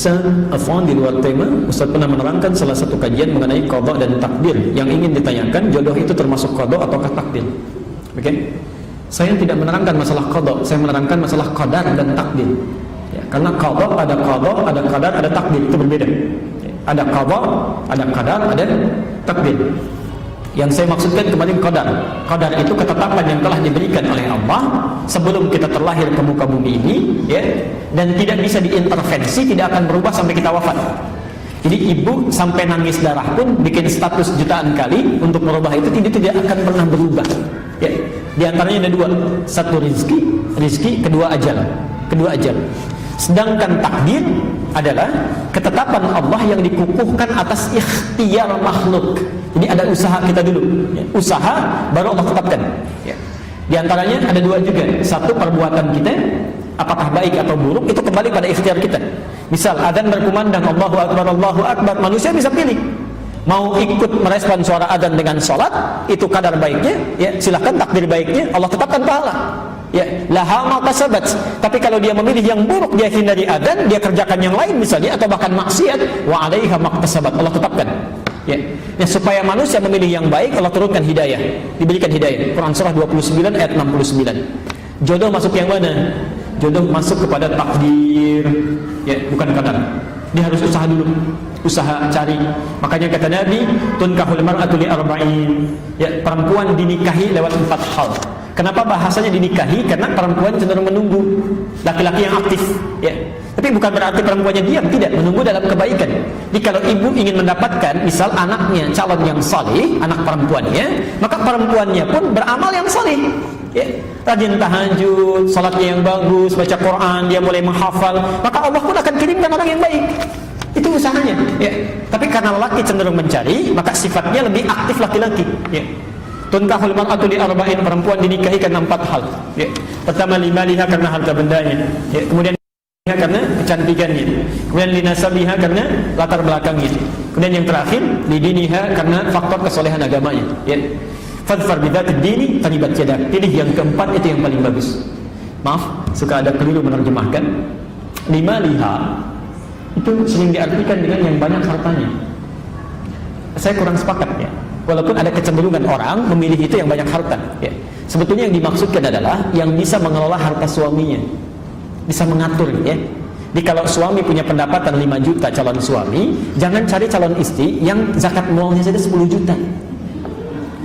Ustaz, afwan di luar tema, Ustaz pernah menerangkan salah satu kajian mengenai qada dan takdir. Yang ingin ditanyakan, jodoh itu termasuk qada ataukah takdir? Oke? Saya tidak menerangkan masalah qada, saya menerangkan masalah qadar dan takdir. Ya, karena qada, ada qadar, ada takdir, itu berbeda. Ada qada, ada qadar, ada takdir. Yang saya maksudkan kemarin qadar. Qadar itu ketetapan yang telah diberikan oleh Allah sebelum kita terlahir ke muka bumi ini, ya, dan tidak bisa diintervensi, tidak akan berubah sampai kita wafat. Jadi ibu sampai nangis darah pun bikin status jutaan kali untuk merubah itu tidak akan pernah berubah. Ya, di antaranya ada dua, satu rizki, kedua ajal. Sedangkan takdir adalah ketetapan Allah yang dikukuhkan atas ikhtiar makhluk. Jadi ada usaha kita dulu, ya. Usaha baru Allah tetapkan, ya. Di antaranya ada dua juga. Satu, perbuatan kita apakah baik atau buruk itu kembali pada ikhtiar kita. Misal adzan berkumandang Allahu Akbar, manusia bisa pilih mau ikut merespon suara adzan dengan sholat, itu kadar baiknya, ya silahkan, takdir baiknya Allah tetapkan pahala. Ya, laha ma kasabat. Tapi kalau dia memilih yang buruk, dia hindari adzan, dia kerjakan yang lain misalnya, atau bahkan maksiat, wa 'alaiha maktasabat, Allah tetapkan. Ya, supaya manusia memilih yang baik, Allah turunkan hidayah, diberikan hidayah. Quran surah 29 ayat 69. Jodoh masuk yang mana? Jodoh masuk kepada takdir, ya, bukan qadar. Dia harus usaha dulu, usaha cari. Makanya kata Nabi, tunkahul mar'atu li arba'in. Ya, perempuan dinikahi lewat 4 hal. Kenapa bahasanya dinikahi? Karena perempuan cenderung menunggu laki-laki yang aktif, ya. Tapi bukan berarti perempuannya diam, tidak, menunggu dalam kebaikan. Jadi kalau ibu ingin mendapatkan misal anaknya calon yang saleh, anak perempuannya, maka perempuannya pun beramal yang saleh, ya. Rajin tahajud, salatnya yang bagus, baca Quran, dia mulai menghafal, maka Allah pun akan kirimkan orang yang baik. Itu usahanya, ya. Tapi karena laki cenderung mencari, maka sifatnya lebih aktif laki-laki, ya. Tunkahul mar'atu li arba'in, perempuan dinikahi karena 4 hal, ya. Pertama, limaliha, karena harta bendanya, ya. Kemudian karena kecantikannya, kemudian linasabiha, karena latar belakangnya, kemudian yang terakhir lidiniha, karena faktor kesolehan agamanya, ya. Fadfar bidzatid dini taribat yadak, pilih yang keempat, itu yang paling bagus. Maaf, suka ada keliru menerjemahkan. Limaliha itu sering diartikan dengan yang banyak hartanya. Saya kurang sepakat, ya. Walaupun ada kecenderungan orang memilih itu yang banyak harta, ya. Sebetulnya yang dimaksudkan adalah yang bisa mengelola harta suaminya, bisa mengatur, ya. Jadi kalau suami punya pendapatan 5 juta calon suami, jangan cari calon istri yang zakat mualnya saja 10 juta.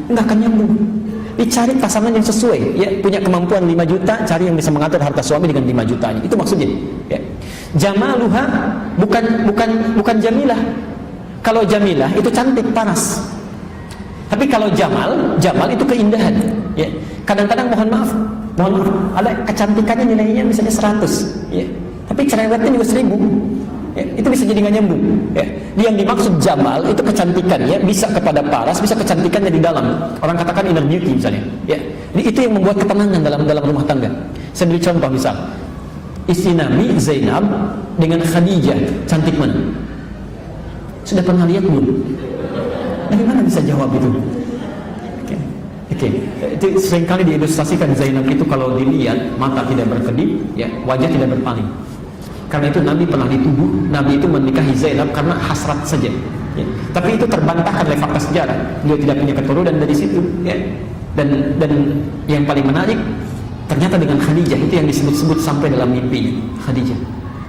Enggak akan nyambung. Dicari pasangan yang sesuai, ya, punya kemampuan 5 juta, cari yang bisa mengatur harta suami dengan 5 jutanya. Itu maksudnya, ya. Jamaluha bukan jamilah. Kalau jamilah itu cantik, paras. Tapi kalau jamal itu keindahan, ya. Kadang-kadang mohon maaf, ada kecantikannya nilainya misalnya 100, ya. Tapi cerewetnya juga 1000, ya. Itu bisa jadi nggak nyambung, ya. Yang dimaksud jamal itu kecantikannya bisa kepada paras, bisa kecantikannya di dalam. Orang katakan inner beauty misalnya, ya. Jadi itu yang membuat ketenangan dalam rumah tangga. Saya beri contoh, misal istri Nabi Zainab dengan Khadijah, cantik mana? Sudah pernah lihat belum? Bagaimana bisa jawab itu? Oke. Itu seringkali diilustrasikan Zainab itu kalau dilihat mata tidak berkedip, ya, wajah tidak berpaling. Karena itu Nabi pernah dituduh, Nabi itu menikahi Zainab karena hasrat saja, ya. Tapi itu terbantahkan oleh fakta sejarah. Beliau tidak punya keturunan dari situ, ya. Dan yang paling menarik, ternyata dengan Khadijah itu yang disebut-sebut sampai dalam mimpi Khadijah.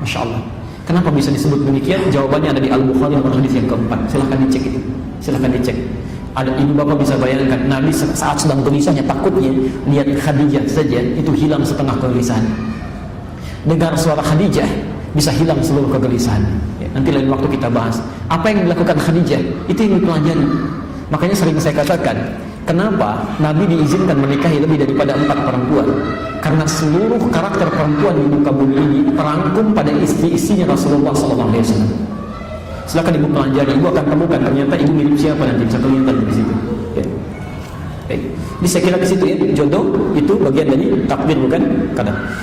Masya Allah. Kenapa bisa disebut demikian? Jawabannya ada di Al-Bukhari nomor hadis yang keempat. Silahkan dicek itu. Silahkan dicek. Ada, ibu bapak bisa bayangkan, Nabi saat sedang gelisahnya, takutnya lihat Khadijah saja itu hilang setengah kegelisahan. Dengar suara Khadijah bisa hilang seluruh kegelisahan, ya. Nanti lain waktu kita bahas apa yang dilakukan Khadijah, itu yang dipelajari. Makanya sering saya katakan, kenapa Nabi diizinkan menikahi lebih daripada 4 perempuan? Karena seluruh karakter perempuan di muka bumi ini terangkum pada istri-istrinya Rasulullah SAW. Silakan ibu pelajari, ibu akan temukan ternyata ibu mirip siapa nanti, bisa kelihatan di situ, ya. Baik. Jadi saya kira ke situ, ya, jodoh itu bagian dari takdir, bukan qadar.